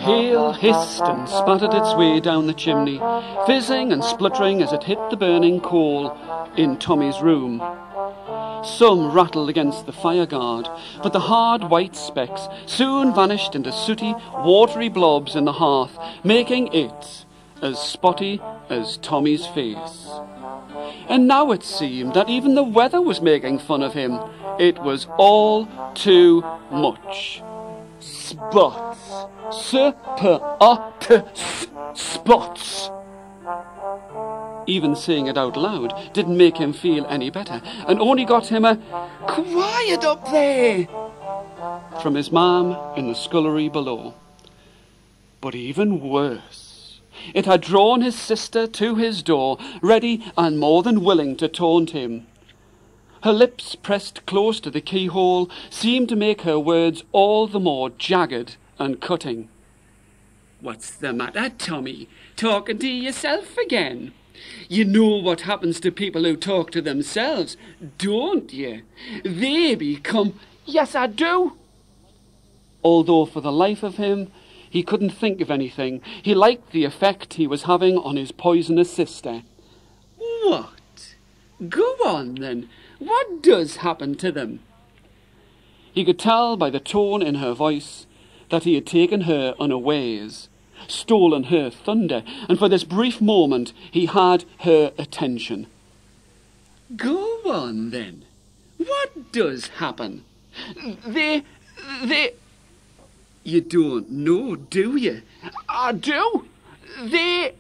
hail hissed and spattered its way down the chimney, fizzing and spluttering as it hit the burning coal in Tommy's room. Some rattled against the fireguard, but the hard white specks soon vanished into sooty, watery blobs in the hearth, making it as spotty as Tommy's face. And now it seemed that even the weather was making fun of him. It was all too much. Spots. Spots. Even saying it out loud didn't make him feel any better, and only got him a "Quiet up there" from his mam in the scullery below. But even worse, it had drawn his sister to his door, ready and more than willing to taunt him. Her lips pressed close to the keyhole seemed to make her words all the more jagged and cutting. "What's the matter, Tommy? Talking to yourself again? You know what happens to people who talk to themselves, don't you? They become—" "Yes, I do." Although for the life of him, he couldn't think of anything. He liked the effect he was having on his poisonous sister. "What? Go on, then. What does happen to them?" He could tell by the tone in her voice that he had taken her unawares, stolen her thunder, and for this brief moment he had her attention. "Go on, then. What does happen?" They... You don't know, do you?" "I do. They..."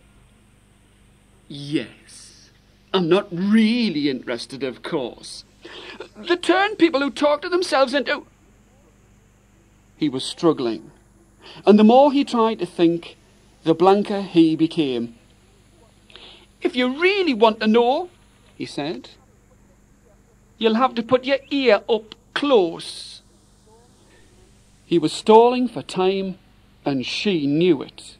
"Yes. I'm not really interested, of course." "They turn people who talk to themselves into..." He was struggling, and the more he tried to think, the blanker he became. "If you really want to know," he said, "you'll have to put your ear up close." He was stalling for time, and she knew it.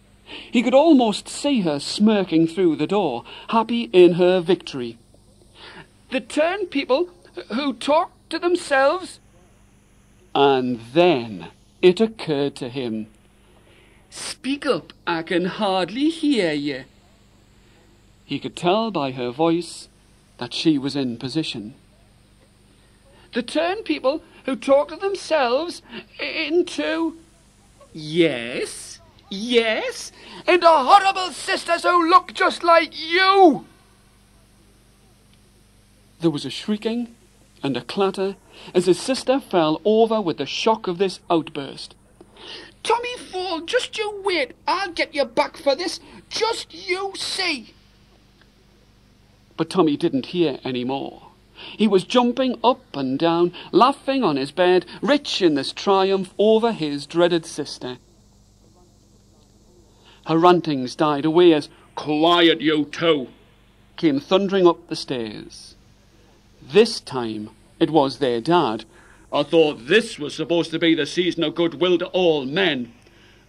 He could almost see her smirking through the door, happy in her victory. "They turn people who talk to themselves..." And then it occurred to him. "Speak up, I can hardly hear you." He could tell by her voice that she was in position. "They turn people who talk to themselves into..." "Yes, yes, into horrible sisters who look just like you." There was a shrieking and a clatter as his sister fell over with the shock of this outburst. "Tommy Fohl, just you wait. I'll get you back for this. Just you see." But Tommy didn't hear any more. He was jumping up and down, laughing on his bed, rich in this triumph over his dreaded sister. Her rantings died away as "Quiet, you two!" came thundering up the stairs. This time it was their dad. "I thought this was supposed to be the season of goodwill to all men.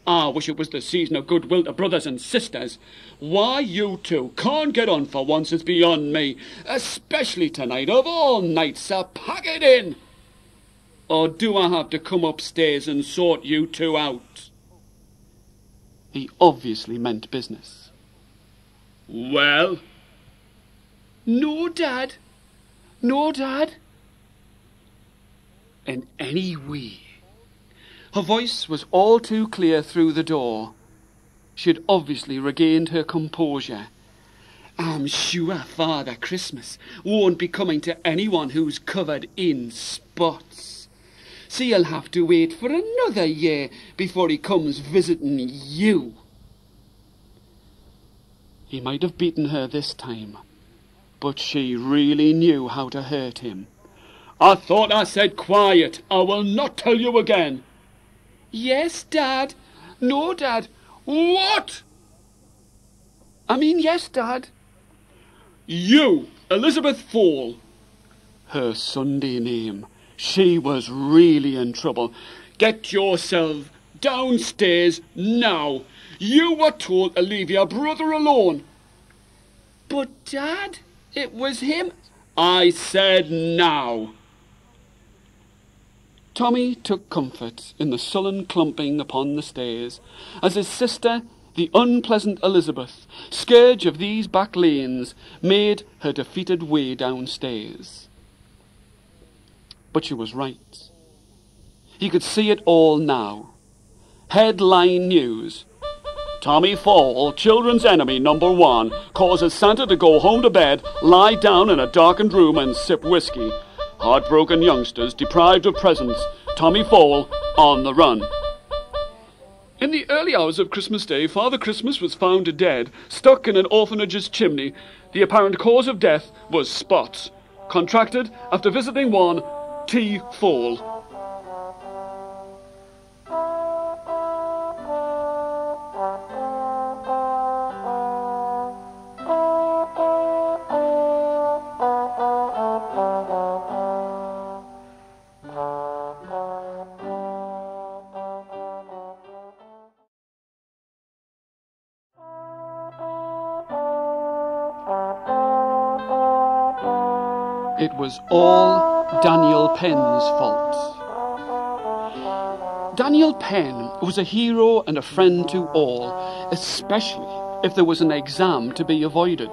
I wish it was the season of goodwill to brothers and sisters. Why you two can't get on for once is beyond me, especially tonight of all nights, so pack it in. Or do I have to come upstairs and sort you two out?" He obviously meant business. "Well?" "No, Dad. No, Dad." And anyway, her voice was all too clear through the door. She had obviously regained her composure. "I'm sure Father Christmas won't be coming to anyone who's covered in spots. So you'll have to wait for another year before he comes visiting you." He might have beaten her this time, but she really knew how to hurt him. "I thought I said quiet. I will not tell you again." "Yes, Dad. No, Dad." "What?" "I mean, yes, Dad." "You, Elizabeth Fohl." Her Sunday name. She was really in trouble. "Get yourself downstairs now. You were told to leave your brother alone." "But, Dad, it was him." "I said now." Tommy took comfort in the sullen clumping upon the stairs, as his sister, the unpleasant Elizabeth, scourge of these back lanes, made her defeated way downstairs. But she was right. He could see it all now. Headline news: Tommy Fohl, children's enemy #1, causes Santa to go home to bed, lie down in a darkened room and sip whiskey. Heartbroken youngsters deprived of presents. Tommy Fohl on the run. In the early hours of Christmas Day, Father Christmas was found dead, stuck in an orphanage's chimney. The apparent cause of death was spots, contracted after visiting one T. Fohl. It was all Daniel Penn's fault. Daniel Penn was a hero and a friend to all, especially if there was an exam to be avoided.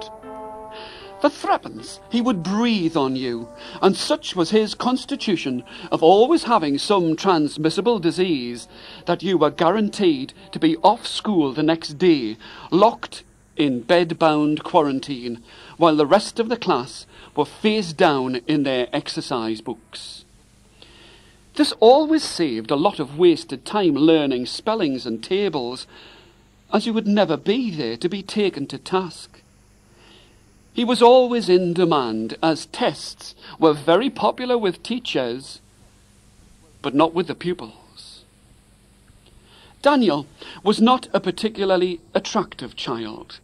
For threepence, he would breathe on you, and such was his constitution of always having some transmissible disease that you were guaranteed to be off school the next day, locked in bed-bound quarantine, while the rest of the class were face down in their exercise books. This always saved a lot of wasted time learning spellings and tables, as you would never be there to be taken to task. He was always in demand, as tests were very popular with teachers, but not with the pupils. Daniel was not a particularly attractive child.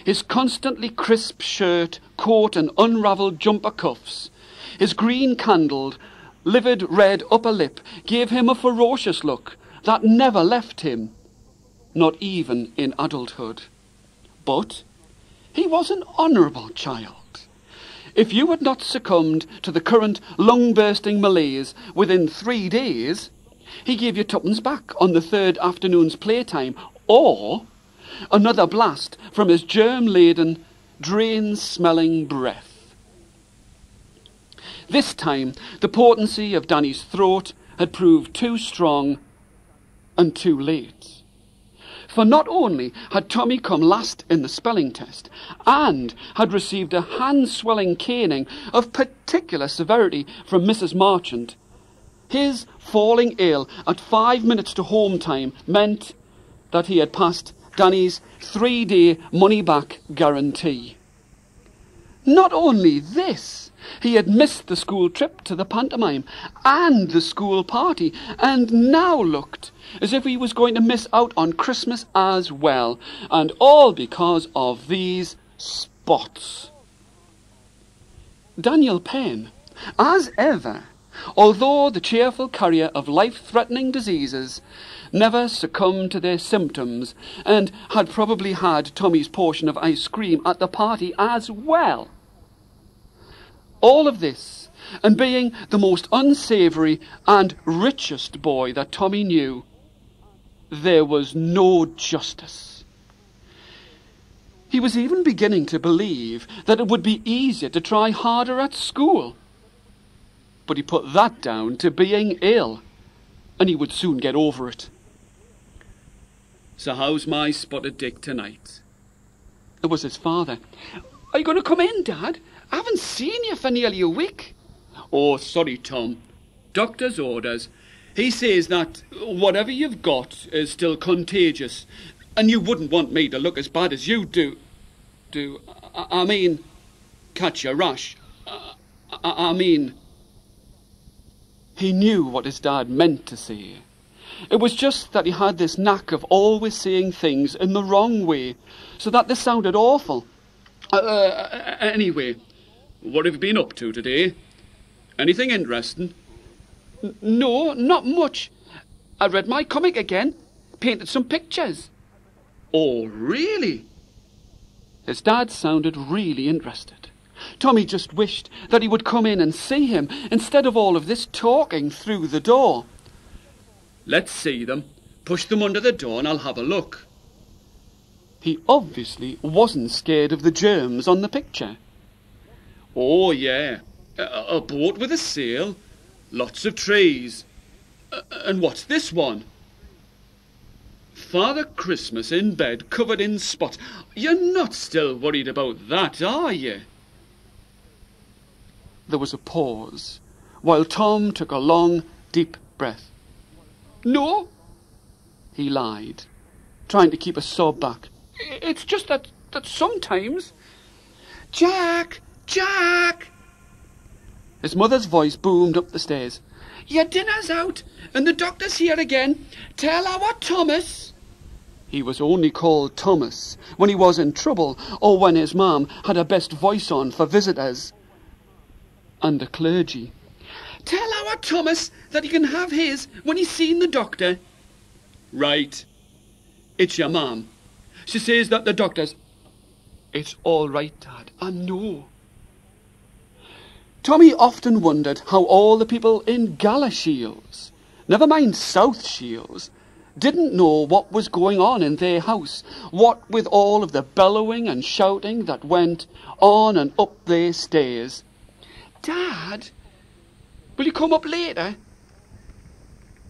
His constantly crisp shirt, coat and unravelled jumper cuffs, his green-candled, livid red upper lip gave him a ferocious look that never left him, not even in adulthood. But he was an honourable child. If you had not succumbed to the current lung-bursting malaise within 3 days, he gave you tuppence back on the third afternoon's playtime, or another blast from his germ-laden, drain-smelling breath. This time, the potency of Danny's throat had proved too strong and too late. For not only had Tommy come last in the spelling test, and had received a hand-swelling caning of particular severity from Mrs. Marchant, his falling ill at 5 minutes to home time meant that he had passed Danny's 3-day money-back guarantee. Not only this, he had missed the school trip to the pantomime and the school party, and now looked as if he was going to miss out on Christmas as well, and all because of these spots. Daniel Penn, as ever, although the cheerful carrier of life-threatening diseases, never succumbed to their symptoms, and had probably had Tommy's portion of ice cream at the party as well. All of this, and being the most unsavoury and richest boy that Tommy knew, there was no justice. He was even beginning to believe that it would be easier to try harder at school. But he put that down to being ill, and he would soon get over it. "So how's my spotted dick tonight?" It was his father. "Are you going to come in, Dad? I haven't seen you for nearly a week." "Oh, sorry, Tom. Doctor's orders. He says that whatever you've got is still contagious, and you wouldn't want me to look as bad as you do. I mean, catch a rash. I mean..." He knew what his dad meant to say. It was just that he had this knack of always saying things in the wrong way, so that they sounded awful. Anyway, what have you been up to today? Anything interesting?" "No, not much. I read my comic again, painted some pictures." "Oh, really?" His dad sounded really interested. Tommy just wished that he would come in and see him instead of all of this talking through the door. Let's see them. Push them under the door and I'll have a look. He obviously wasn't scared of the germs on the picture. Oh, yeah. A boat with a sail. Lots of trees. And what's this one? Father Christmas in bed, covered in spots. You're not still worried about that, are you? There was a pause, while Tom took a long, deep breath. No, he lied, trying to keep a sob back. It's just that sometimes... Jack! Jack! His mother's voice boomed up the stairs. Your dinner's out, and the doctor's here again. Tell our Thomas. He was only called Thomas when he was in trouble or when his mum had her best voice on for visitors and the clergy. Tell our Thomas that he can have his when he's seen the doctor. Right. It's your mum. She says that the doctor's... It's all right, Dad, I know. Tommy often wondered how all the people in Galashiels, never mind South Shields, didn't know what was going on in their house, what with all of the bellowing and shouting that went on and up their stairs. Dad, will you come up later?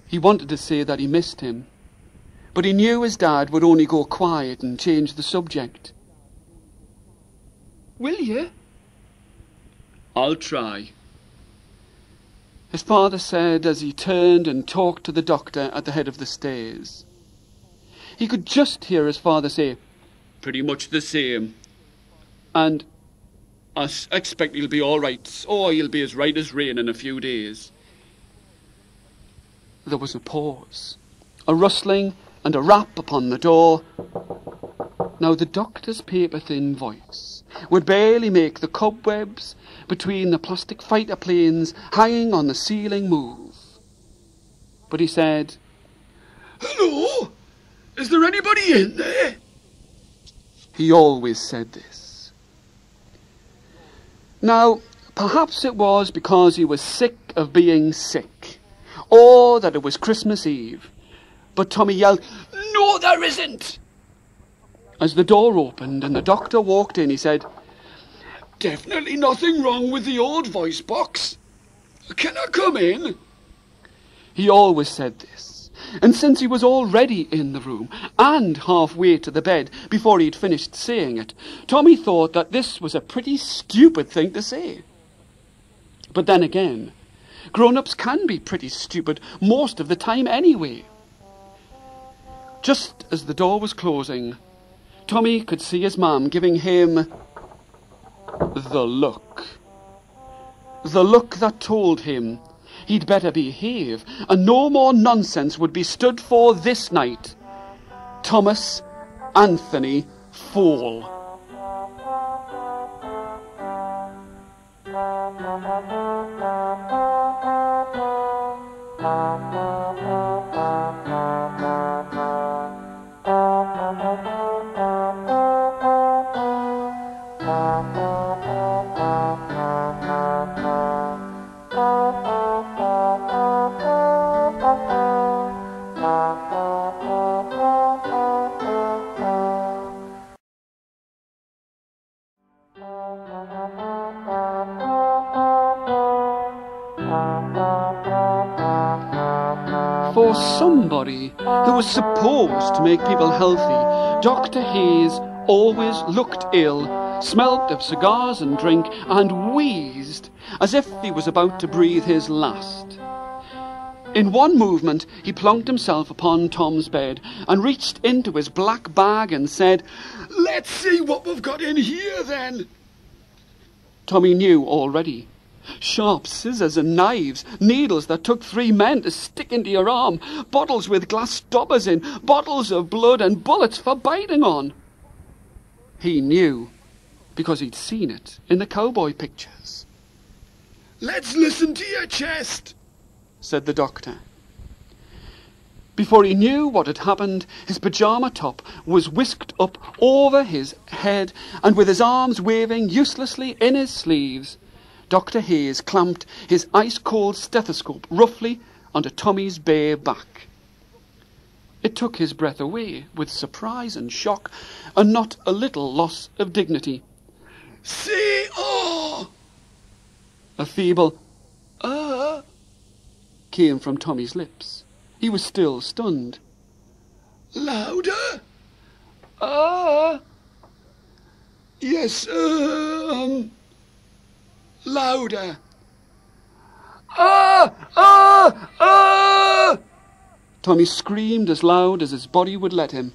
He wanted to say that he missed him, but he knew his dad would only go quiet and change the subject. Will you? I'll try. His father said as he turned and talked to the doctor at the head of the stairs. He could just hear his father say, Pretty much the same. And I expect he'll be all right, or he'll be as right as rain in a few days. There was a pause, a rustling and a rap upon the door. Now the doctor's paper-thin voice would barely make the cobwebs between the plastic fighter planes hanging on the ceiling move. But he said, Hello? Is there anybody in there? He always said this. Now, perhaps it was because he was sick of being sick, or that it was Christmas Eve, but Tommy yelled, No, there isn't! As the door opened and the doctor walked in, he said, Definitely nothing wrong with the old voice box. Can I come in? He always said this, and since he was already in the room and halfway to the bed before he'd finished saying it, Tommy thought that this was a pretty stupid thing to say. But then again, grown-ups can be pretty stupid most of the time anyway. Just as the door was closing, Tommy could see his mum giving him the look. The look that told him he'd better behave and no more nonsense would be stood for this night. Thomas Anthony Fohl. For somebody who was supposed to make people healthy, Dr. Hayes always looked ill, smelt of cigars and drink, and wheezed as if he was about to breathe his last. In one movement, he plunked himself upon Tom's bed and reached into his black bag and said, Let's see what we've got in here, then. Tommy knew already. Sharp scissors and knives, needles that took 3 men to stick into your arm, bottles with glass stoppers in, bottles of blood and bullets for biting on. He knew, because he'd seen it in the cowboy pictures. Let's listen to your chest, said the doctor. Before he knew what had happened, his pyjama top was whisked up over his head, and with his arms waving uselessly in his sleeves, Dr. Hayes clamped his ice-cold stethoscope roughly onto Tommy's bare back. It took his breath away with surprise and shock, and not a little loss of dignity. C.O. A feeble came from Tommy's lips. He was still stunned. Louder? Yes, louder. Tommy screamed as loud as his body would let him.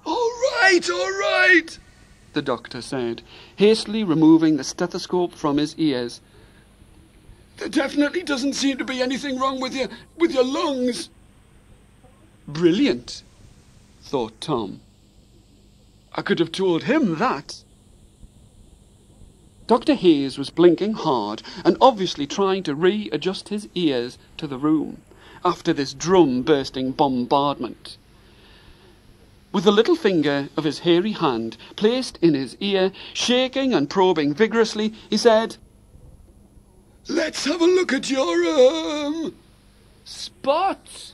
All right, the doctor said, hastily removing the stethoscope from his ears. There definitely doesn't seem to be anything wrong with your lungs. Brilliant, thought Tom. I could have told him that. Dr. Hayes was blinking hard and obviously trying to readjust his ears to the room after this drum-bursting bombardment. With the little finger of his hairy hand placed in his ear, shaking and probing vigorously, he said, "Let's have a look at your, spots,"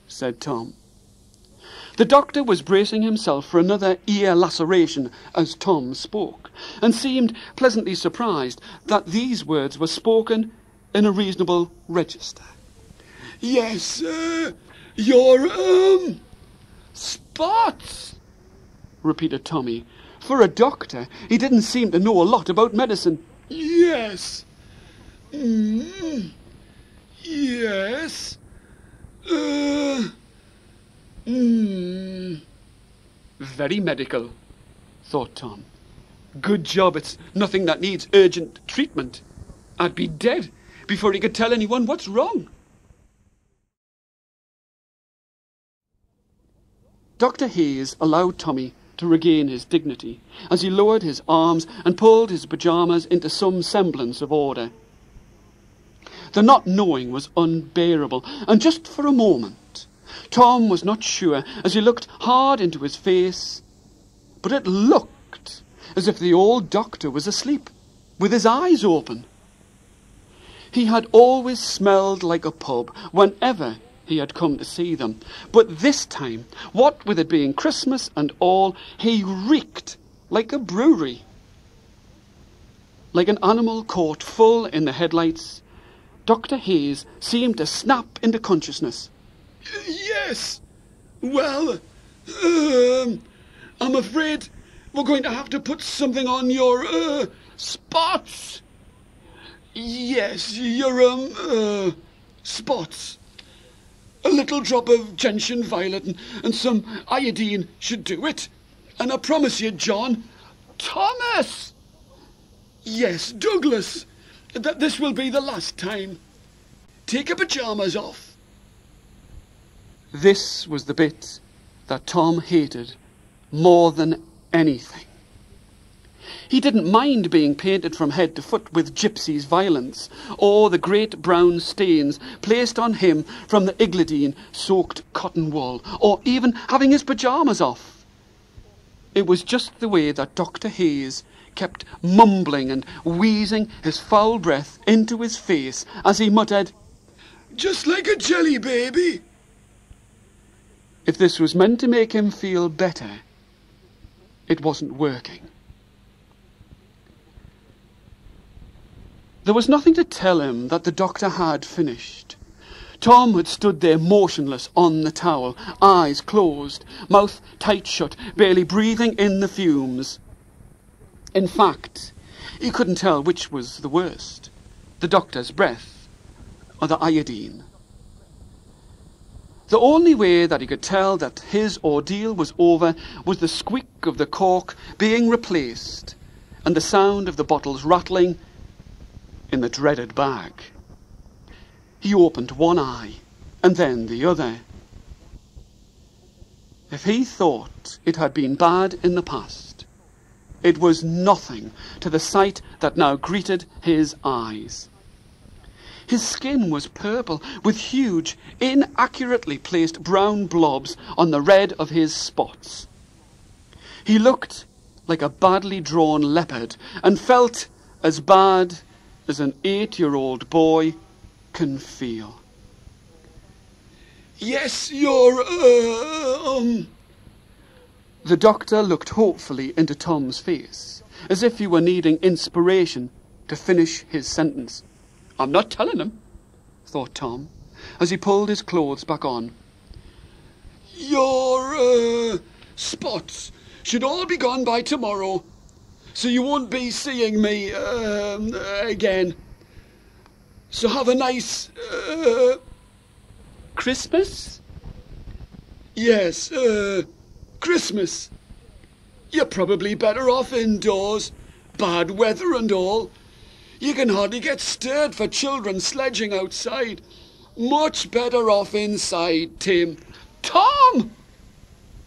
said Tom. The doctor was bracing himself for another ear laceration as Tom spoke, and seemed pleasantly surprised that these words were spoken in a reasonable register. "Yes, your, spots," repeated Tommy. For a doctor, he didn't seem to know a lot about medicine. "Yes. Yes. Very medical, thought Tom. Good job it's nothing that needs urgent treatment. I'd be dead before he could tell anyone what's wrong. Dr. Hayes allowed Tommy to regain his dignity as he lowered his arms and pulled his pyjamas into some semblance of order. The not knowing was unbearable, and just for a moment Tom was not sure as he looked hard into his face, but it looked as if the old doctor was asleep, with his eyes open. He had always smelled like a pub whenever he had come to see them, but this time, what with it being Christmas and all, he reeked like a brewery. Like an animal caught full in the headlights, Dr. Hayes seemed to snap into consciousness. "Yes. Well, I'm afraid we're going to have to put something on your, spots." Yes, your, spots. A little drop of gentian violet and some iodine should do it. And I promise you, John..." "Thomas!" "Yes, Douglas, that this will be the last time. Take your pyjamas off." This was the bit that Tom hated more than anything. He didn't mind being painted from head to foot with gypsy's violence, or the great brown stains placed on him from the Igladine-soaked cotton wool, or even having his pyjamas off. It was just the way that Dr. Hayes kept mumbling and wheezing his foul breath into his face as he muttered, "Just like a jelly baby." If this was meant to make him feel better, it wasn't working. There was nothing to tell him that the doctor had finished. Tom had stood there motionless on the towel, eyes closed, mouth tight shut, barely breathing in the fumes. In fact, he couldn't tell which was the worst, the doctor's breath or the iodine. The only way that he could tell that his ordeal was over was the squeak of the cork being replaced and the sound of the bottles rattling in the dreaded bag. He opened one eye and then the other. If he thought it had been bad in the past, it was nothing to the sight that now greeted his eyes. His skin was purple, with huge, inaccurately placed brown blobs on the red of his spots. He looked like a badly drawn leopard and felt as bad as an 8-year-old boy can feel. Yes, you're, The doctor looked hopefully into Tom's face, as if he were needing inspiration to finish his sentence. I'm not telling him, thought Tom, as he pulled his clothes back on. Your, spots should all be gone by tomorrow, so you won't be seeing me, again. So have a nice, Christmas? Yes, Christmas. You're probably better off indoors, bad weather and all. You can hardly get stirred for children sledging outside. Much better off inside, Tim. Tom!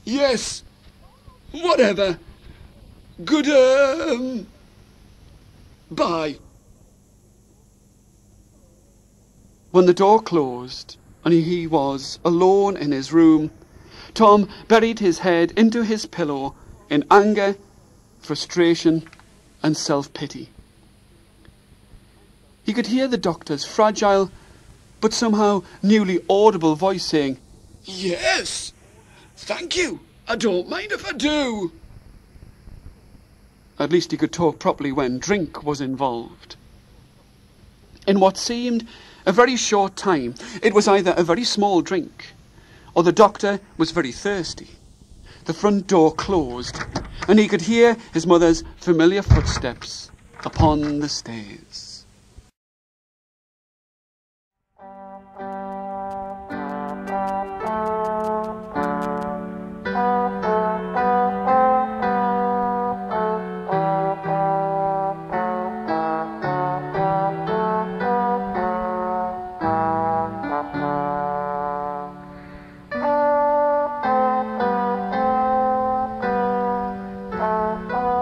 Yes. Whatever. Good, bye. When the door closed and he was alone in his room, Tom buried his head into his pillow in anger, frustration and self-pity. He could hear the doctor's fragile but somehow newly audible voice saying, Yes, thank you. I don't mind if I do. At least he could talk properly when drink was involved. In what seemed a very short time, it was either a very small drink or the doctor was very thirsty. The front door closed and he could hear his mother's familiar footsteps upon the stairs.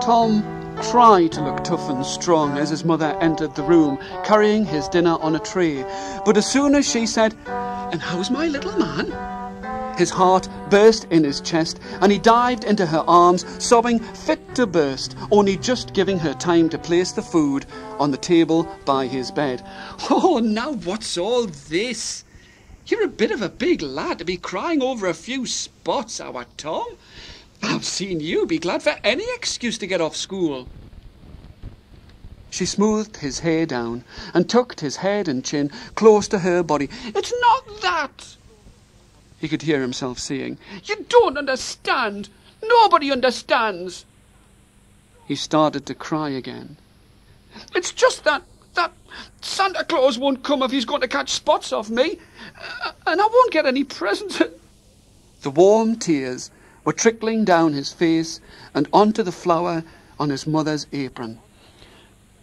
Tom tried to look tough and strong as his mother entered the room, carrying his dinner on a tray. But as soon as she said, "And how's my little man?" his heart burst in his chest and he dived into her arms, sobbing fit to burst, only just giving her time to place the food on the table by his bed. Oh, now what's all this? You're a bit of a big lad to be crying over a few spots, our Tom. I've seen you be glad for any excuse to get off school. She smoothed his hair down and tucked his head and chin close to her body. It's not that, he could hear himself saying. You don't understand. Nobody understands. He started to cry again. It's just that Santa Claus won't come if he's going to catch spots off me, and I won't get any presents. The warm tears were trickling down his face and onto the flower on his mother's apron.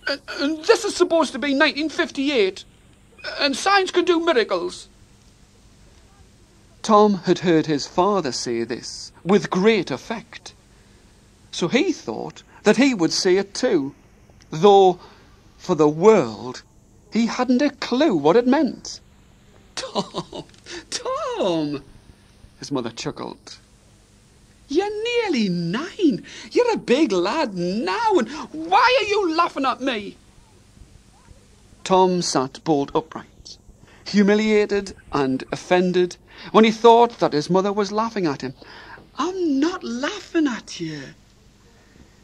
And this is supposed to be 1958, and science can do miracles. Tom had heard his father say this with great effect, so he thought that he would say it too, though, for the world, he hadn't a clue what it meant. Tom, his mother chuckled. You're nearly 9. You're a big lad now, and why are you laughing at me? Tom sat bolt upright, humiliated and offended when he thought that his mother was laughing at him. I'm not laughing at you.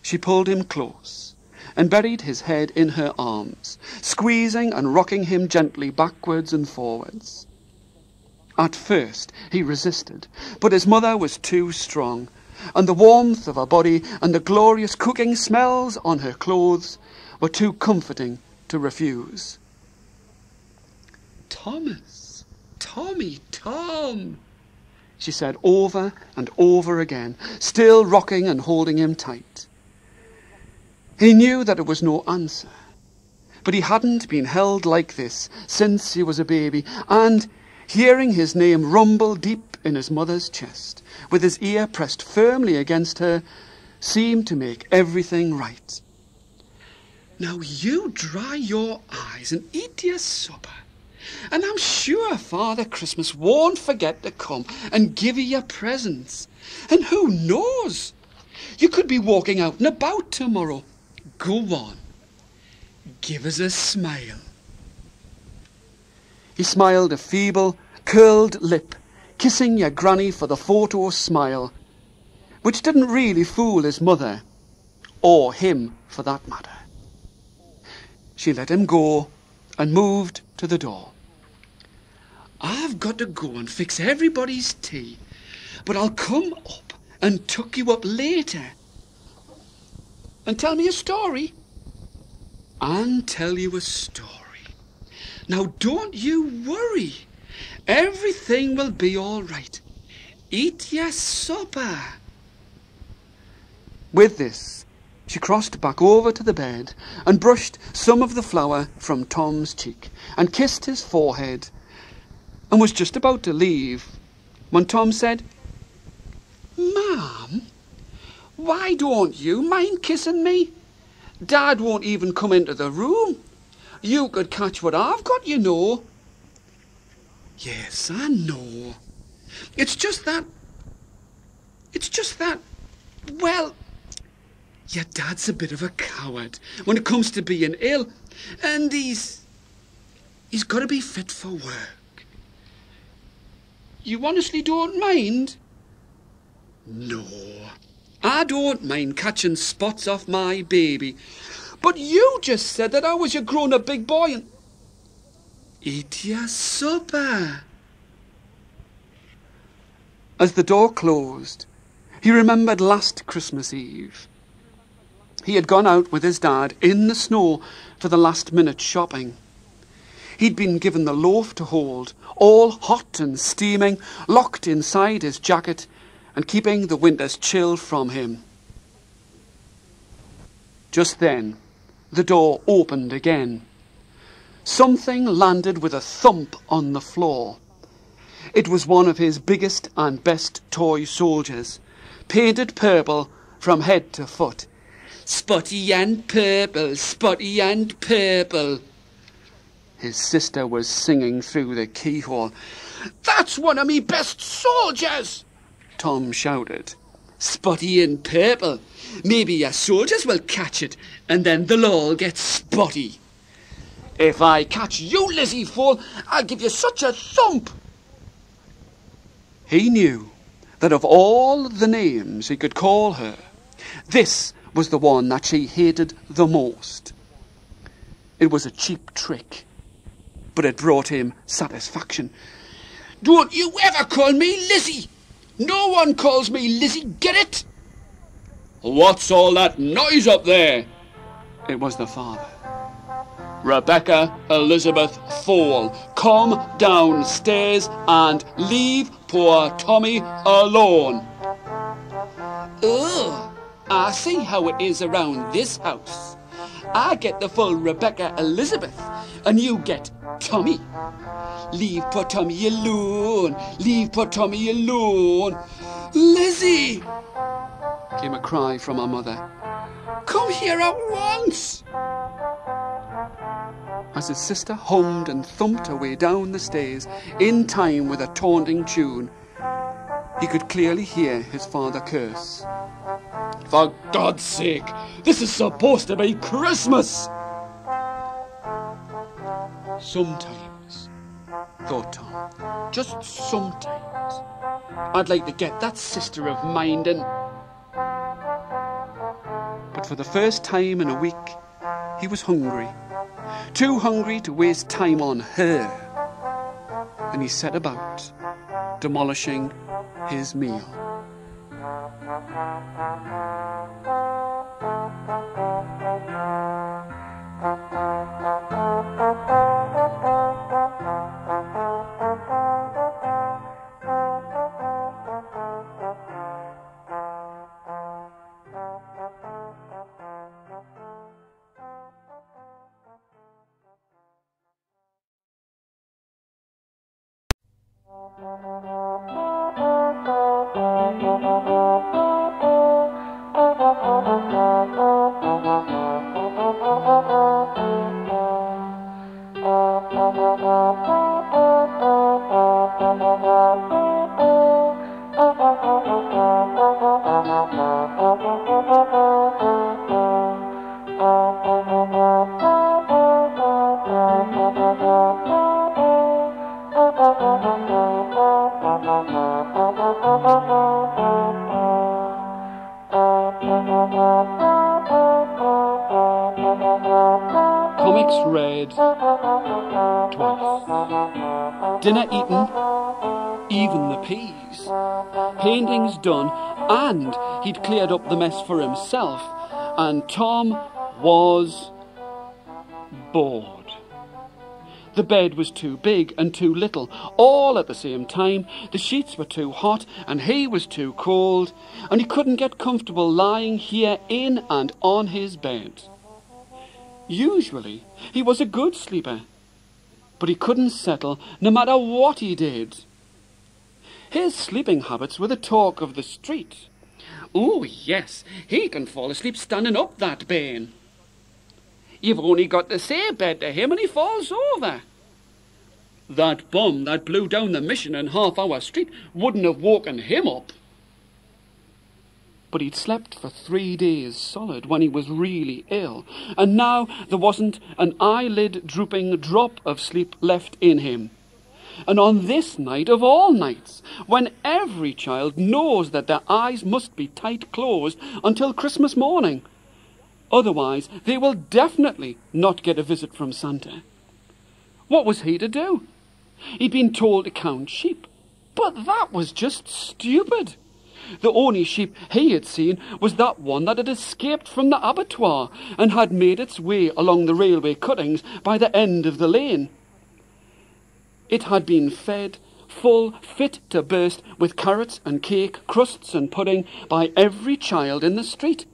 She pulled him close and buried his head in her arms, squeezing and rocking him gently backwards and forwards. At first he resisted, but his mother was too strong, and the warmth of her body and the glorious cooking smells on her clothes were too comforting to refuse. Thomas, Tommy, Tom, she said over and over again, still rocking and holding him tight. He knew that it was no answer, but he hadn't been held like this since he was a baby, and hearing his name rumble deep in his mother's chest, with his ear pressed firmly against her, seemed to make everything right. Now you dry your eyes and eat your supper. And I'm sure Father Christmas won't forget to come and give you your presents. And who knows? You could be walking out and about tomorrow. Go on. Give us a smile. He smiled a feeble, curled lip, kissing your granny for the photo smile, which didn't really fool his mother, or him for that matter. She let him go and moved to the door. I've got to go and fix everybody's tea, but I'll come up and tuck you up later. And tell me a story. And tell you a story. Now don't you worry. Everything will be all right. Eat your supper. With this, she crossed back over to the bed and brushed some of the flour from Tom's cheek and kissed his forehead and was just about to leave when Tom said, Ma'am, why don't you mind kissing me? Dad won't even come into the room. You could catch what I've got, you know. Yes, I know. It's just that, well, your dad's a bit of a coward when it comes to being ill, and he's got to be fit for work. You honestly don't mind? No, I don't mind catching spots off my baby, but you just said that I was your grown-up big boy and... Eat your supper. As the door closed, he remembered last Christmas Eve. He had gone out with his dad in the snow for the last-minute shopping. He'd been given the loaf to hold, all hot and steaming, locked inside his jacket and keeping the winter's chill from him. Just then, the door opened again. Something landed with a thump on the floor. It was one of his biggest and best toy soldiers, painted purple from head to foot. Spotty and purple, Spotty and purple. His sister was singing through the keyhole. That's one of me best soldiers, Tom shouted. Spotty and purple. Maybe your soldiers will catch it, and then they'll all get spotty. If I catch you, Lizzie Fohl, I'll give you such a thump. He knew that of all the names he could call her, this was the one that she hated the most. It was a cheap trick, but it brought him satisfaction. Don't you ever call me Lizzie! No one calls me Lizzie, get it? What's all that noise up there? It was the father. Rebecca Elizabeth Fohl, come downstairs and leave poor Tommy alone. Oh, I see how it is around this house. I get the full Rebecca Elizabeth, and you get Tommy. Leave poor Tommy alone. Leave poor Tommy alone. Lizzie! Came a cry from her mother. Come here at once! As his sister hummed and thumped her way down the stairs in time with a taunting tune, he could clearly hear his father curse. For God's sake, this is supposed to be Christmas! Sometimes, thought Tom, just sometimes, I'd like to get that sister of mine and... But for the first time in a week, he was hungry. Too hungry to waste time on her. And he set about demolishing his meal. Comics read twice. Dinner eaten, even the peas. Paintings done, and he'd cleared up the mess for himself. And Tom was bored. The bed was too big and too little, all at the same time. The sheets were too hot and he was too cold, and he couldn't get comfortable lying here in and on his bed. Usually he was a good sleeper, but he couldn't settle no matter what he did. His sleeping habits were the talk of the street. Oh yes, he can fall asleep standing up, that Bane. You've only got to say bed to him and he falls over. That bomb that blew down the mission in Half Hour Street wouldn't have woken him up. But he'd slept for 3 days solid when he was really ill, and now there wasn't an eyelid-drooping drop of sleep left in him. And on this night of all nights, when every child knows that their eyes must be tight closed until Christmas morning, otherwise they will definitely not get a visit from Santa. What was he to do? He'd been told to count sheep, but that was just stupid. The only sheep he had seen was that one that had escaped from the abattoir and had made its way along the railway cuttings by the end of the lane. It had been fed full, fit to burst, with carrots and cake, crusts and pudding by every child in the street.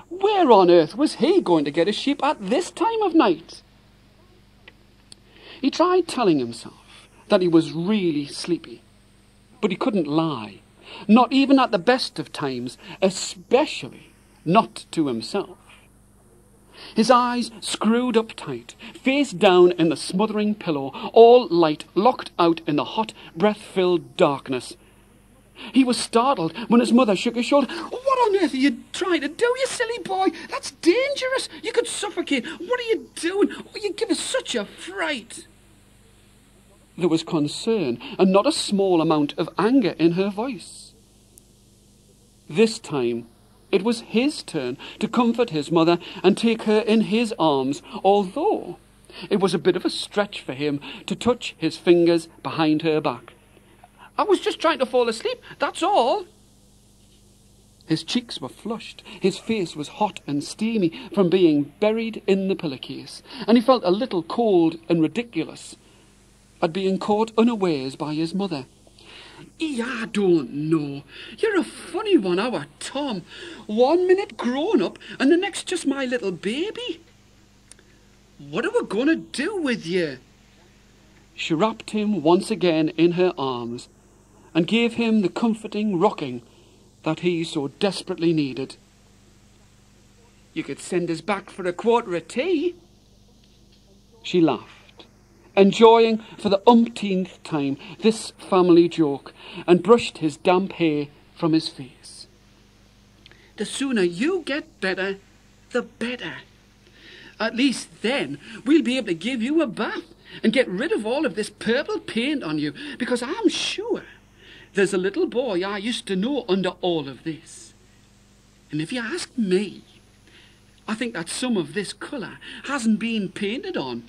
Where on earth was he going to get a sheep at this time of night? He tried telling himself that he was really sleepy, but he couldn't lie, not even at the best of times, especially not to himself. His eyes screwed up tight, face down in the smothering pillow, all light locked out in the hot, breath-filled darkness. He was startled when his mother shook his shoulder. "What on earth are you trying to do, you silly boy? That's dangerous. You could suffocate. What are you doing? Oh, you give us such a fright." There was concern and not a small amount of anger in her voice. This time it was his turn to comfort his mother and take her in his arms, although it was a bit of a stretch for him to touch his fingers behind her back. "I was just trying to fall asleep, that's all." His cheeks were flushed, his face was hot and steamy from being buried in the pillowcase, and he felt a little cold and ridiculous at being caught unawares by his mother. "I don't know. You're a funny one, our Tom. 1 minute grown up and the next just my little baby. What are we going to do with you?" She wrapped him once again in her arms and gave him the comforting rocking that he so desperately needed. "You could send us back for a quarter of tea." She laughed, enjoying for the umpteenth time this family joke, and brushed his damp hair from his face. "The sooner you get better, the better. At least then we'll be able to give you a bath and get rid of all of this purple paint on you, because I'm sure there's a little boy I used to know under all of this. And if you ask me, I think that some of this colour hasn't been painted on.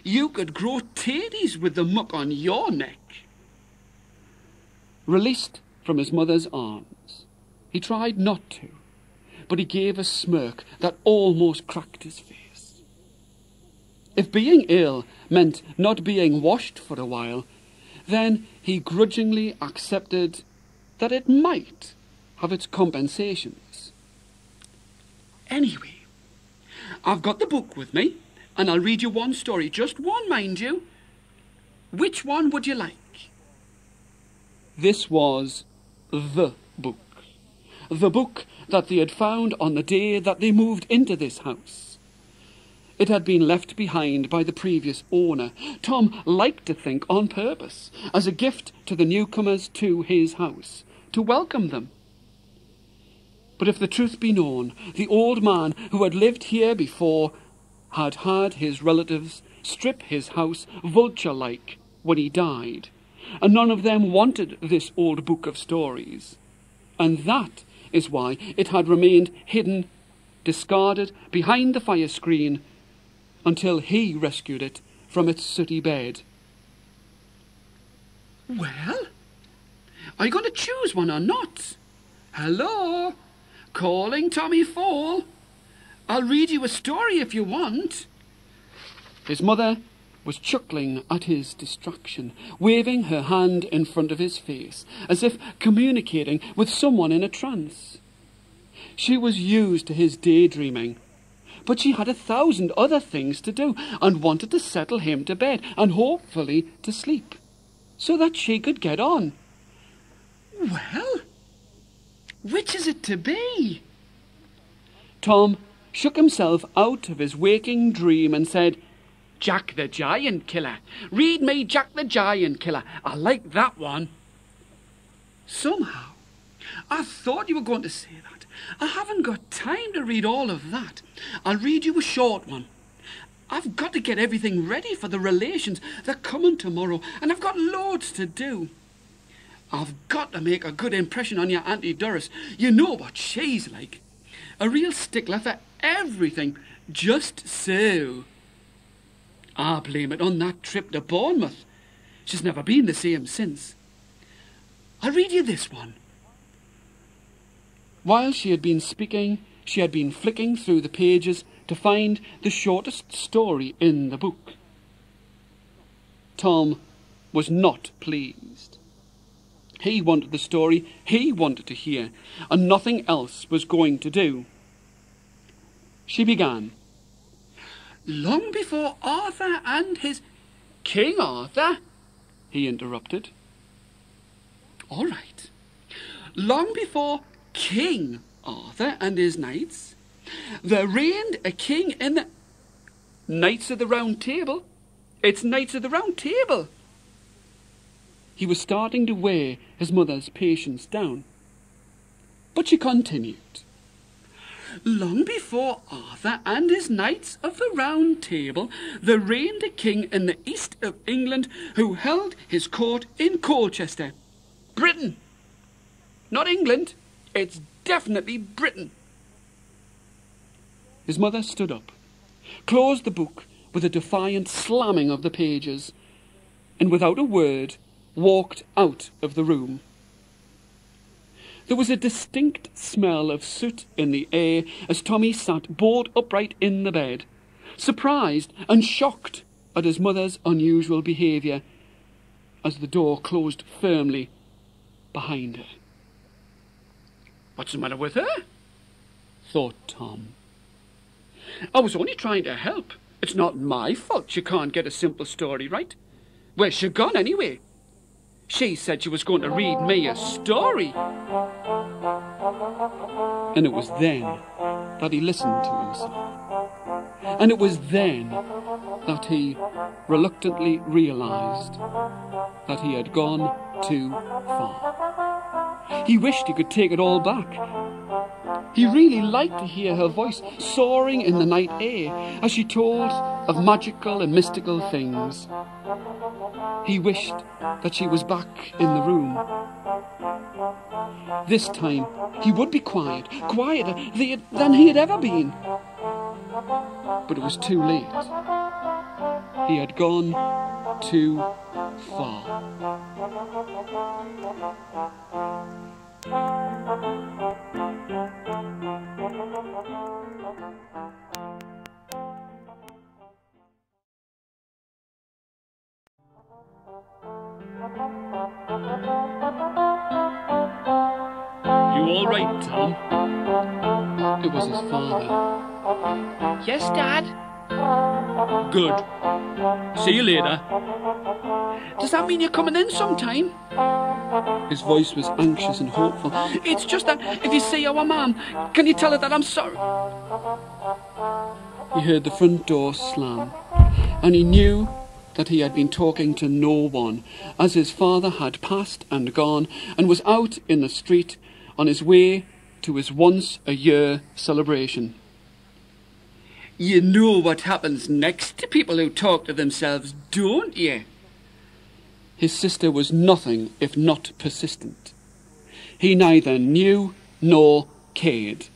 You could grow taties with the muck on your neck." Released from his mother's arms, he tried not to, but he gave a smirk that almost cracked his face. If being ill meant not being washed for a while, then he grudgingly accepted that it might have its compensations. "Anyway, I've got the book with me, and I'll read you one story, just one, mind you. Which one would you like?" This was the book that they had found on the day that they moved into this house. It had been left behind by the previous owner. Tom liked to think on purpose, as a gift to the newcomers to his house, to welcome them. But if the truth be known, the old man who had lived here before had had his relatives strip his house vulture-like when he died, and none of them wanted this old book of stories, and that is why it had remained hidden discarded behind the fire screen until he rescued it from its sooty bed. Well, are you going to choose one or not? Hello? Calling Tommy Fohl. I'll read you a story if you want. His mother was chuckling at his distraction, waving her hand in front of his face, as if communicating with someone in a trance. She was used to his daydreaming, but she had 1,000 other things to do and wanted to settle him to bed and hopefully to sleep, so that she could get on. Well, which is it to be? Tom shook himself out of his waking dream and said, Jack the Giant Killer. Read me Jack the Giant Killer. I like that one. Somehow, I thought you were going to say that. I haven't got time to read all of that. I'll read you a short one. I've got to get everything ready for the relations. They're coming tomorrow, and I've got loads to do. I've got to make a good impression on your Auntie Doris. You know what she's like. A real stickler for everything. Just so. I blame it on that trip to Bournemouth. She's never been the same since. I'll read you this one. While she had been speaking, she had been flicking through the pages to find the shortest story in the book. Tom was not pleased. He wanted the story he wanted to hear, and nothing else was going to do. She began. Long before Arthur and his... King Arthur? He interrupted. All right. Long before King Arthur and his knights, there reigned a king in the... Knights of the Round Table? It's Knights of the Round Table. He was starting to wear his mother's patience down. But she continued. Long before Arthur and his Knights of the Round Table, there reigned a king in the east of England who held his court in Colchester. Britain. Not England. It's definitely Britain. His mother stood up, closed the book with a defiant slamming of the pages, and without a word walked out of the room. There was a distinct smell of soot in the air as Tommy sat bolt upright in the bed, surprised and shocked at his mother's unusual behaviour as the door closed firmly behind her. What's the matter with her? Thought Tom. I was only trying to help. It's not my fault she can't get a simple story right. Where's she gone anyway? She said she was going to read me a story. And it was then that he listened to himself. And it was then that he reluctantly realised that he had gone too far. He wished he could take it all back. He really liked to hear her voice soaring in the night air as she told of magical and mystical things. He wished that she was back in the room. This time he would be quiet, quieter than he had ever been. But it was too late. He had gone too far. You all right, Tom? It was his father. Yes, Dad. Good. See you later. Does that mean you're coming in sometime? His voice was anxious and hopeful. It's just that if you see our mum, can you tell her that I'm sorry? He heard the front door slam, and he knew that he had been talking to no one, as his father had passed and gone and was out in the street on his way to his once-a-year celebration. You know what happens next to people who talk to themselves, don't you? His sister was nothing if not persistent. He neither knew nor cared.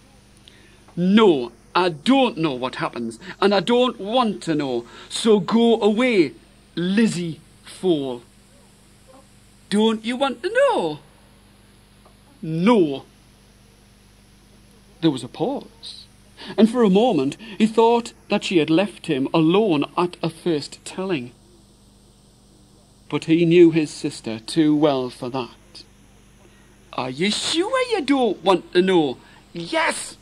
No, I don't know what happens, and I don't want to know. So go away, Lizzie Fohl. Don't you want to know? No. There was a pause, and for a moment he thought that she had left him alone at a first telling. But he knew his sister too well for that. Are you sure you don't want to know? Yes.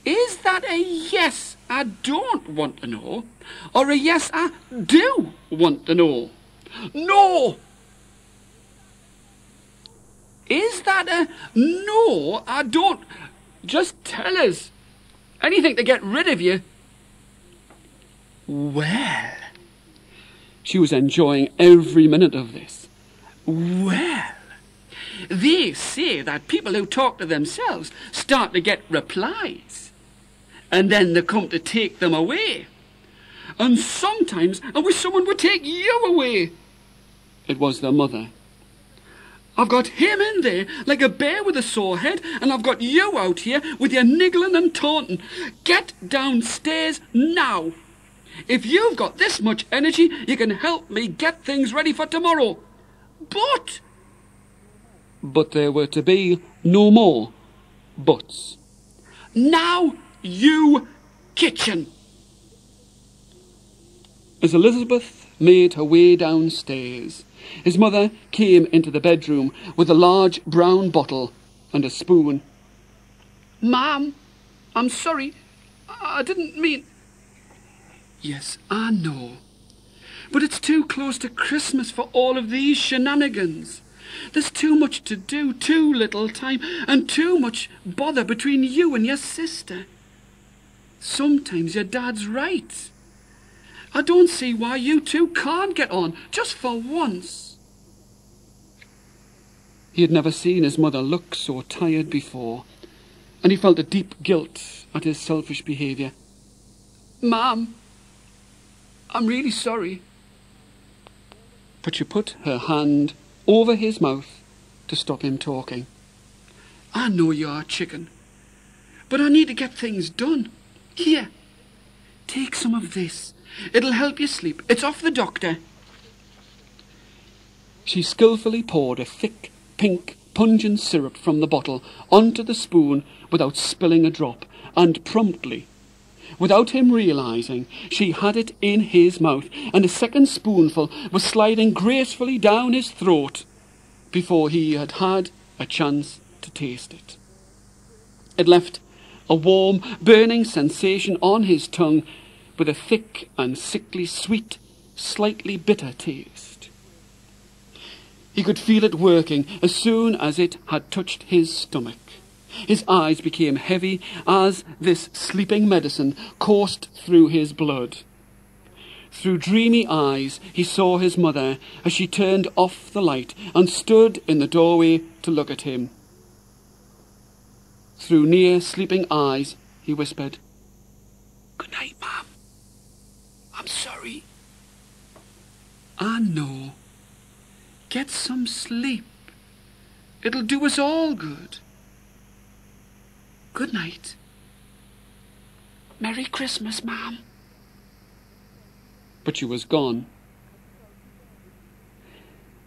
Is that a yes, I don't want to know, or a yes, I do want to know? No! Is that a no, I don't? Just tell us. Anything to get rid of you. Well, she was enjoying every minute of this. Well, they say that people who talk to themselves start to get replies, and then they come to take them away. And sometimes I wish someone would take you away. It was their mother. I've got him in there like a bear with a sore head, and I've got you out here with your niggling and taunting. Get downstairs now. If you've got this much energy, you can help me get things ready for tomorrow. But there were to be no more buts. Now, you kitchen. As Elizabeth made her way downstairs, his mother came into the bedroom with a large brown bottle and a spoon. Ma'am, I'm sorry. I didn't mean... Yes, I know. But it's too close to Christmas for all of these shenanigans. There's too much to do, too little time, and too much bother between you and your sister. Sometimes your dad's right. I don't see why you two can't get on, just for once. He had never seen his mother look so tired before, and he felt a deep guilt at his selfish behaviour. Ma'am, I'm really sorry. But she put her hand over his mouth to stop him talking. I know you are chicken, but I need to get things done. Here, take some of this. It'll help you sleep. It's off the doctor. She skillfully poured a thick, pink, pungent syrup from the bottle onto the spoon without spilling a drop, and promptly, without him realising, she had it in his mouth, and a second spoonful was sliding gracefully down his throat before he had had a chance to taste it. It left a warm, burning sensation on his tongue with a thick and sickly sweet, slightly bitter taste. He could feel it working as soon as it had touched his stomach. His eyes became heavy as this sleeping medicine coursed through his blood. Through dreamy eyes he saw his mother as she turned off the light and stood in the doorway to look at him. Through near sleeping eyes he whispered, "Good night, Ma'am. I'm sorry." I know. Get some sleep. It'll do us all good. Good night. Merry Christmas, Ma'am. But she was gone.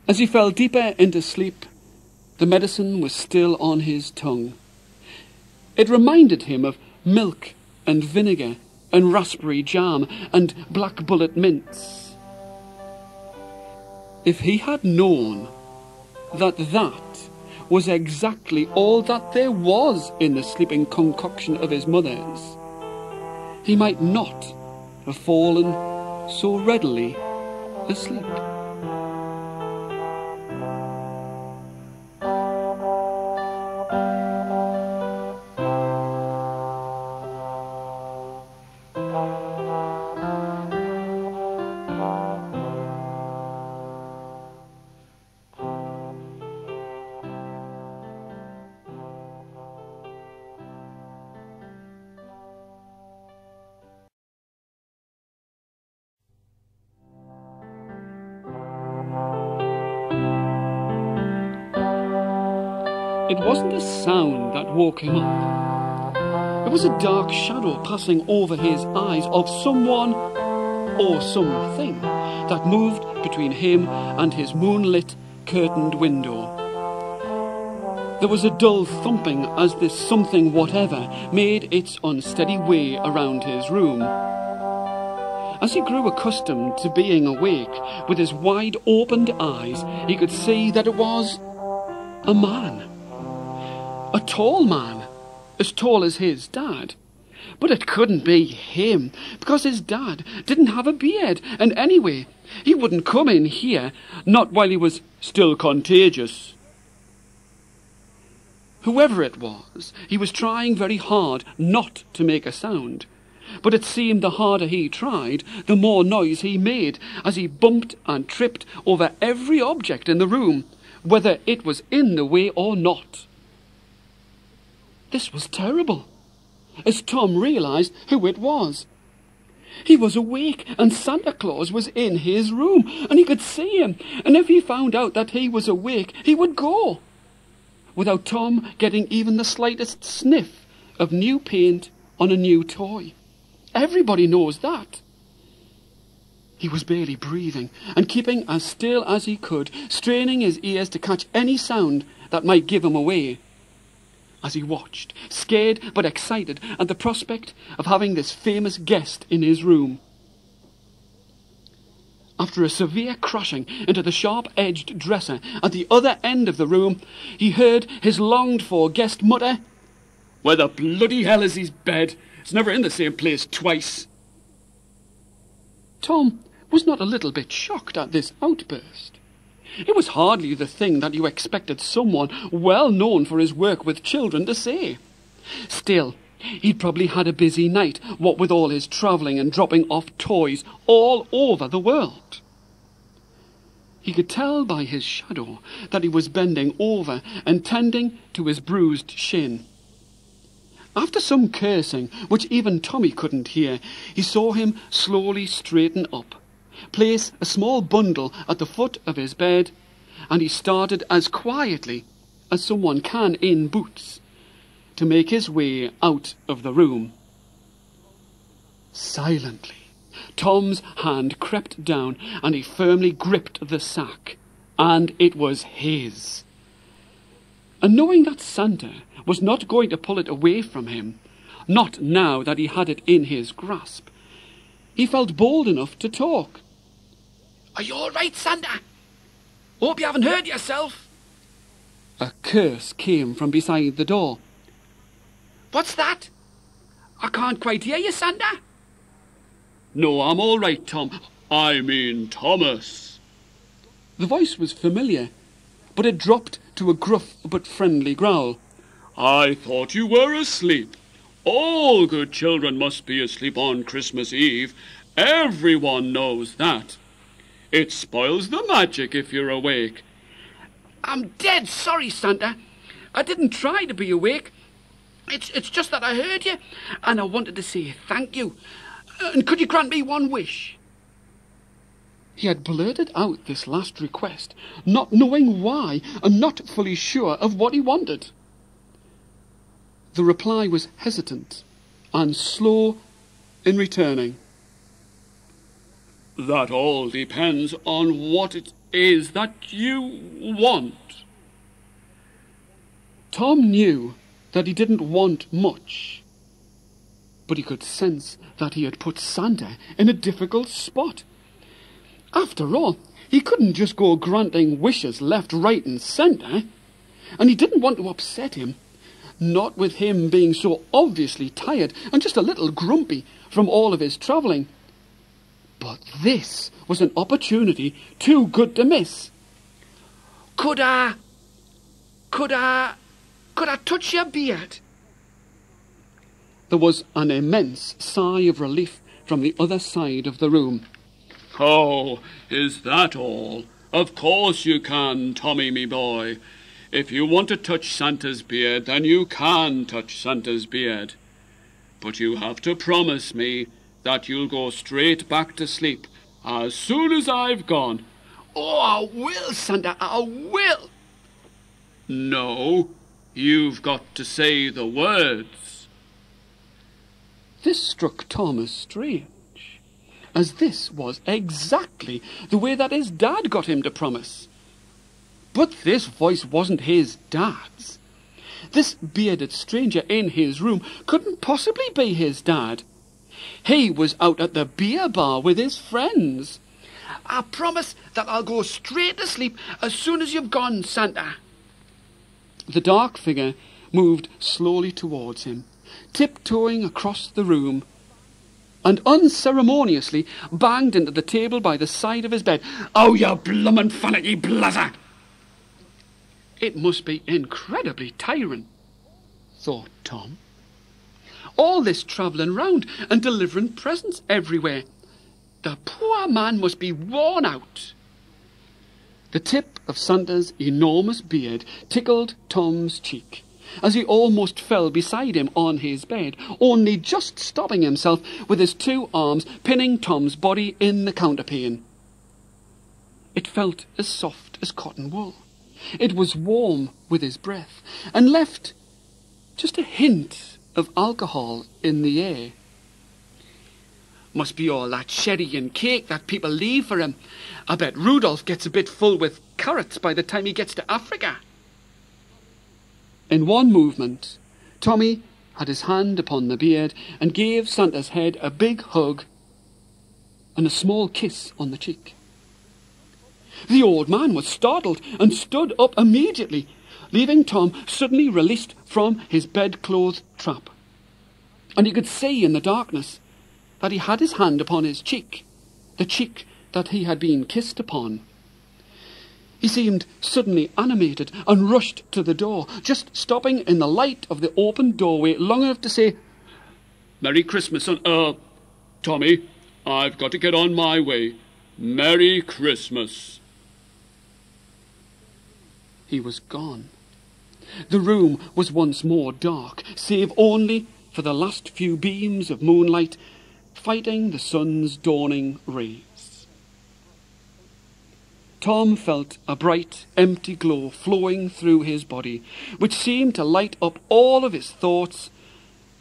As he fell deeper into sleep, the medicine was still on his tongue. It reminded him of milk and vinegar and raspberry jam and black bullet mints. If he had known that was exactly all that there was in the sleeping concoction of his mother's, he might not have fallen so readily asleep. It wasn't a sound that woke him up. There was a dark shadow passing over his eyes of someone or something that moved between him and his moonlit, curtained window. There was a dull thumping as this something whatever made its unsteady way around his room. As he grew accustomed to being awake, with his wide-opened eyes, he could see that it was a man. A tall man, as tall as his dad. But it couldn't be him, because his dad didn't have a beard, and anyway, he wouldn't come in here, not while he was still contagious. Whoever it was, he was trying very hard not to make a sound. But it seemed the harder he tried, the more noise he made, as he bumped and tripped over every object in the room, whether it was in the way or not. This was terrible, as Tom realised who it was. He was awake, and Santa Claus was in his room, and he could see him, and if he found out that he was awake, he would go, without Tom getting even the slightest sniff of new paint on a new toy. Everybody knows that. He was barely breathing, and keeping as still as he could, straining his ears to catch any sound that might give him away. As he watched, scared but excited at the prospect of having this famous guest in his room. After a severe crashing into the sharp-edged dresser at the other end of the room, he heard his longed-for guest mutter, "Where the bloody hell is his bed? It's never in the same place twice." Tom was not a little bit shocked at this outburst. It was hardly the thing that you expected someone well known for his work with children to say. Still, he'd probably had a busy night, what with all his travelling and dropping off toys all over the world. He could tell by his shadow that he was bending over and tending to his bruised shin. After some cursing, which even Tommy couldn't hear, he saw him slowly straighten up, place a small bundle at the foot of his bed, and he started as quietly as someone can in boots to make his way out of the room. Silently, Tom's hand crept down and he firmly gripped the sack, and it was his. And knowing that Santa was not going to pull it away from him, not now that he had it in his grasp, he felt bold enough to talk. "Are you all right, Santa? Hope you haven't hurt yourself." A curse came from beside the door. "What's that? I can't quite hear you, Santa." "No, I'm all right, Tom. I mean Thomas." The voice was familiar, but it dropped to a gruff but friendly growl. "I thought you were asleep. All good children must be asleep on Christmas Eve. Everyone knows that. It spoils the magic if you're awake." "I'm dead sorry, Santa. I didn't try to be awake. It's just that I heard you, and I wanted to say thank you. And could you grant me one wish?" He had blurted out this last request, not knowing why and not fully sure of what he wanted. The reply was hesitant and slow in returning. "That all depends on what it is that you want." Tom knew that he didn't want much, but he could sense that he had put Santa in a difficult spot. After all, he couldn't just go granting wishes left, right and centre, and he didn't want to upset him, not with him being so obviously tired and just a little grumpy from all of his travelling. But this was an opportunity too good to miss. Could I touch your beard?" There was an immense sigh of relief from the other side of the room. "Oh, is that all? Of course you can, Tommy, me boy. If you want to touch Santa's beard, then you can touch Santa's beard. But you have to promise me that you'll go straight back to sleep as soon as I've gone." "Oh, I will, Santa, I will." "No, you've got to say the words." This struck Tom as strange, as this was exactly the way that his dad got him to promise. But this voice wasn't his dad's. This bearded stranger in his room couldn't possibly be his dad. He was out at the beer bar with his friends. "I promise that I'll go straight to sleep as soon as you've gone, Santa." The dark figure moved slowly towards him, tiptoeing across the room, and unceremoniously banged into the table by the side of his bed. "Oh, you bloomin' finicky blazzer!" It must be incredibly tiring, thought Tom. All this travelling round and delivering presents everywhere. The poor man must be worn out. The tip of Santa's enormous beard tickled Tom's cheek as he almost fell beside him on his bed, only just stopping himself with his two arms pinning Tom's body in the counterpane. It felt as soft as cotton wool. It was warm with his breath and left just a hint of alcohol in the air. "Must be all that sherry and cake that people leave for him. I bet Rudolph gets a bit full with carrots by the time he gets to Africa." In one movement, Tommy had his hand upon the beard and gave Santa's head a big hug and a small kiss on the cheek. The old man was startled and stood up immediately, leaving Tom suddenly released from his bedclothes trap. And he could see in the darkness that he had his hand upon his cheek, the cheek that he had been kissed upon. He seemed suddenly animated and rushed to the door, just stopping in the light of the open doorway long enough to say, "Merry Christmas, Tommy, I've got to get on my way. Merry Christmas." He was gone. The room was once more dark, save only for the last few beams of moonlight fighting the sun's dawning rays. Tom felt a bright, empty glow flowing through his body, which seemed to light up all of his thoughts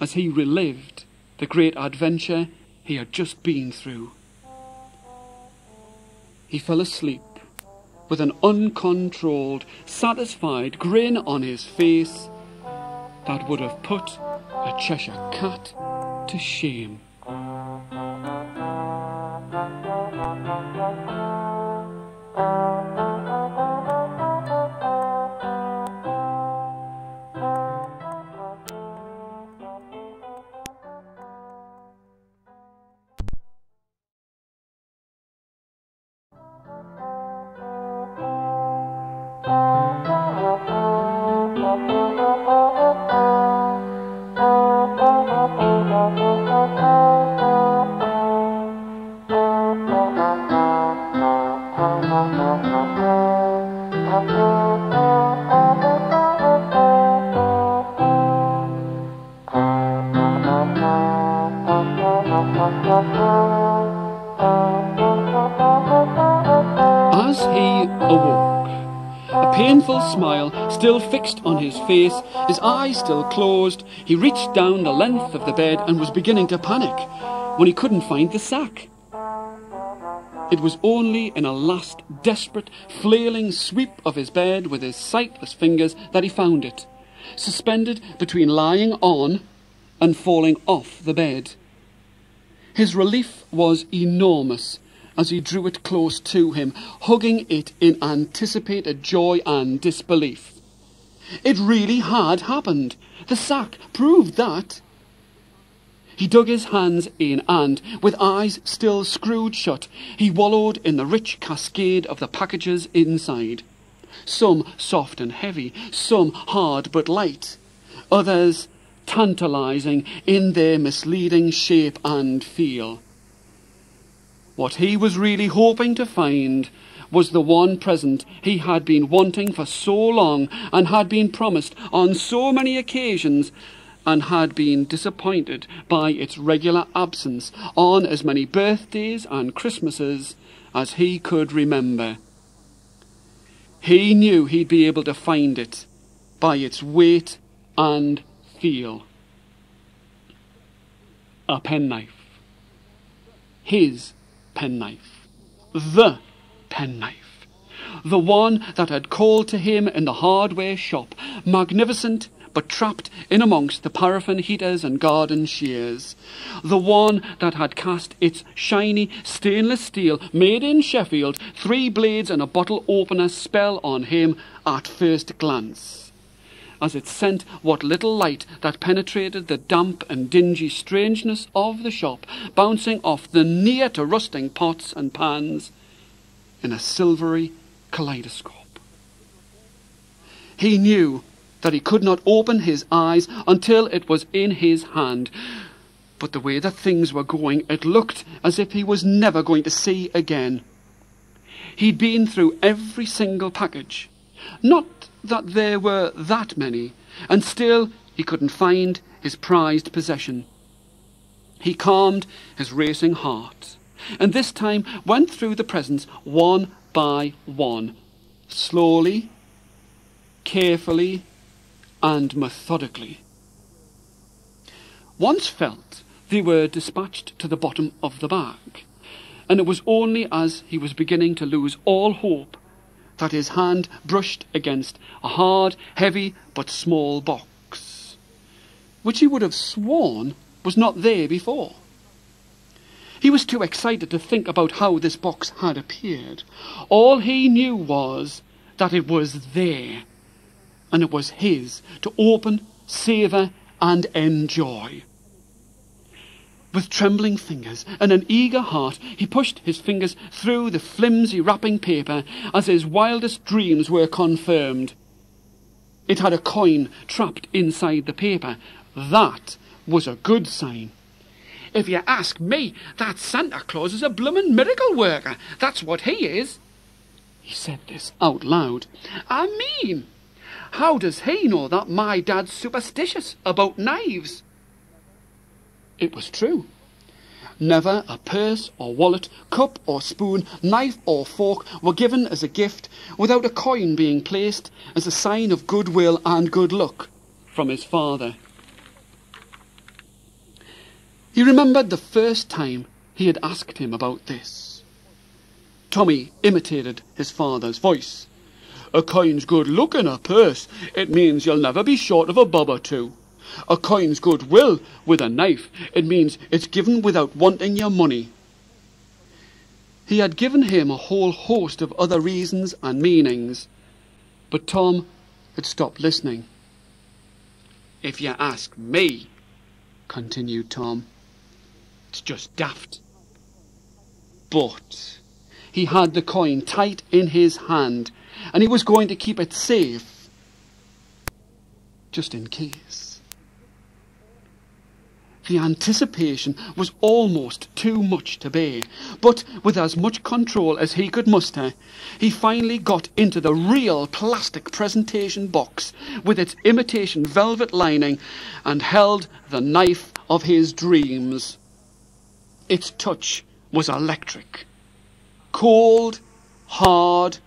as he relived the great adventure he had just been through. He fell asleep with an uncontrolled, satisfied grin on his face that would have put a Cheshire cat to shame. As he awoke, a painful smile still fixed on his face, his eyes still closed, he reached down the length of the bed and was beginning to panic when he couldn't find the sack. It was only in a last desperate, flailing sweep of his bed with his sightless fingers that he found it, suspended between lying on and falling off the bed. His relief was enormous as he drew it close to him, hugging it in anticipated joy and disbelief. It really had happened. The sack proved that. He dug his hands in and, with eyes still screwed shut, he wallowed in the rich cascade of the packages inside. Some soft and heavy, some hard but light, others tantalizing in their misleading shape and feel. What he was really hoping to find was the one present he had been wanting for so long and had been promised on so many occasions and had been disappointed by its regular absence on as many birthdays and Christmases as he could remember. He knew he'd be able to find it by its weight and feel. a penknife. His penknife. The penknife. The one that had called to him in the hardware shop, magnificent but trapped in amongst the paraffin heaters and garden shears. The one that had cast its shiny stainless steel, made in Sheffield, 3 blades and a bottle opener spell on him at first glance, as it sent what little light that penetrated the damp and dingy strangeness of the shop, bouncing off the near to rusting pots and pans in a silvery kaleidoscope. He knew that he could not open his eyes until it was in his hand, but the way that things were going, it looked as if he was never going to see again. He'd been through every single package. Not that there were that many, and still he couldn't find his prized possession. He calmed his racing heart, and this time went through the presents one by one, slowly, carefully, and methodically. Once felt, they were dispatched to the bottom of the bag, and it was only as he was beginning to lose all hope that his hand brushed against a hard, heavy, but small box, which he would have sworn was not there before. He was too excited to think about how this box had appeared. All he knew was that it was there, and it was his to open, savour, and enjoy. With trembling fingers and an eager heart, he pushed his fingers through the flimsy wrapping paper as his wildest dreams were confirmed. It had a coin trapped inside the paper. That was a good sign. "If you ask me, that Santa Claus is a bloomin' miracle worker. That's what he is." He said this out loud. "I mean, how does he know that my dad's superstitious about knives?" It was true. Never a purse or wallet, cup or spoon, knife or fork were given as a gift without a coin being placed as a sign of goodwill and good luck from his father. He remembered the first time he had asked him about this. Tommy imitated his father's voice. "A coin's good luck in a purse. It means you'll never be short of a bob or two. A coin's goodwill with a knife. It means it's given without wanting your money." He had given him a whole host of other reasons and meanings, but Tom had stopped listening. "If you ask me," continued Tom, "it's just daft." But he had the coin tight in his hand, and he was going to keep it safe, just in case. The anticipation was almost too much to bear, but with as much control as he could muster, he finally got into the real plastic presentation box with its imitation velvet lining and held the knife of his dreams. Its touch was electric, cold, hard,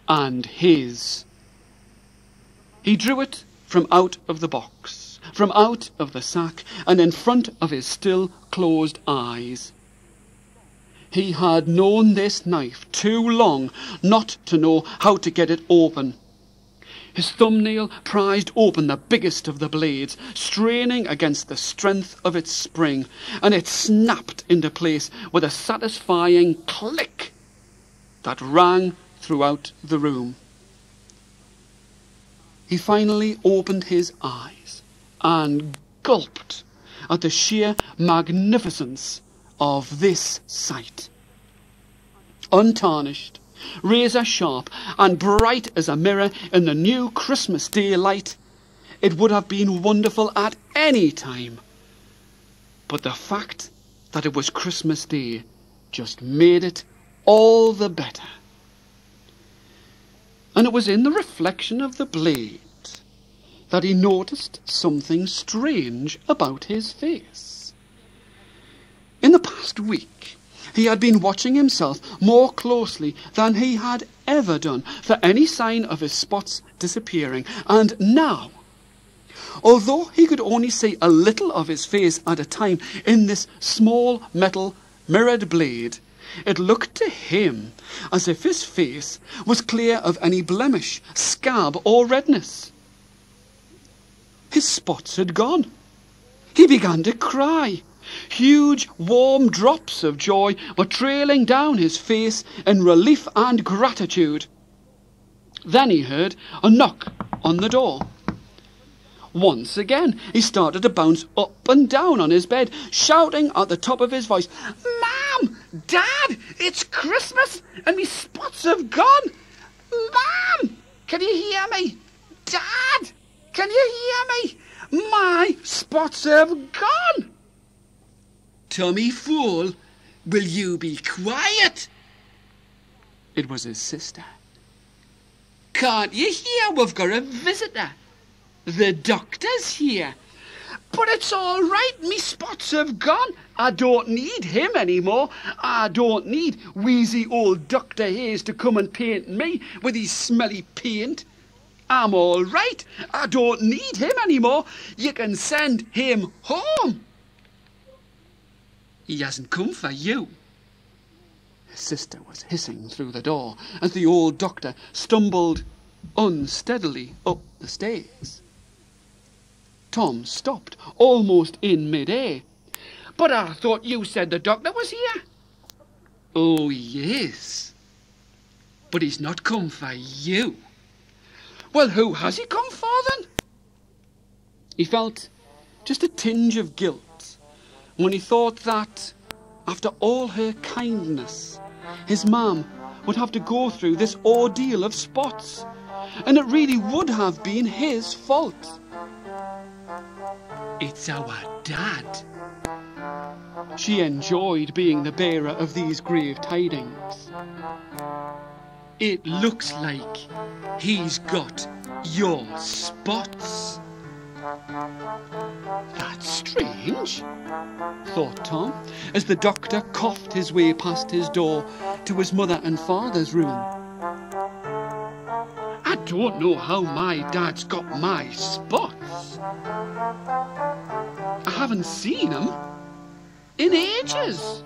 and his. He drew it from out of the box, from out of the sack, and in front of his still closed eyes. He had known this knife too long not to know how to get it open. His thumbnail prized open the biggest of the blades, straining against the strength of its spring, and it snapped into place with a satisfying click that rang throughout the room. He finally opened his eyes and gulped at the sheer magnificence of this sight. Untarnished, razor sharp and bright as a mirror in the new Christmas Day light, it would have been wonderful at any time. But the fact that it was Christmas Day just made it all the better. And it was in the reflection of the blade that he noticed something strange about his face. In the past week, he had been watching himself more closely than he had ever done for any sign of his spots disappearing, and now, although he could only see a little of his face at a time in this small metal mirrored blade, it looked to him as if his face was clear of any blemish, scab or redness. His spots had gone. He began to cry. Huge, warm drops of joy were trailing down his face in relief and gratitude. Then he heard a knock on the door. Once again, he started to bounce up and down on his bed, shouting at the top of his voice, "Mom! Dad! It's Christmas and me spots have gone! Mom! Can you hear me? Dad! Can you hear me? My spots have gone!" "Tommy Fohl, will you be quiet?" It was his sister. "Can't you hear we've got a visitor? The doctor's here." "But it's all right, me spots have gone. I don't need him anymore. I don't need wheezy old Dr. Hayes to come and paint me with his smelly paint. I'm all right. I don't need him anymore. You can send him home." "He hasn't come for you." His sister was hissing through the door as the old doctor stumbled unsteadily up the stairs. Tom stopped almost in mid-air. "But I thought you said the doctor was here." "Oh, yes. But he's not come for you." "Well, who has he come for then?" He felt just a tinge of guilt when he thought that, after all her kindness, his mum would have to go through this ordeal of spots, and it really would have been his fault. "It's our dad." She enjoyed being the bearer of these grave tidings. "It looks like he's got your spots." "That's strange," thought Tom, as the doctor coughed his way past his door to his mother and father's room. "I don't know how my dad's got my spots. I haven't seen him in ages."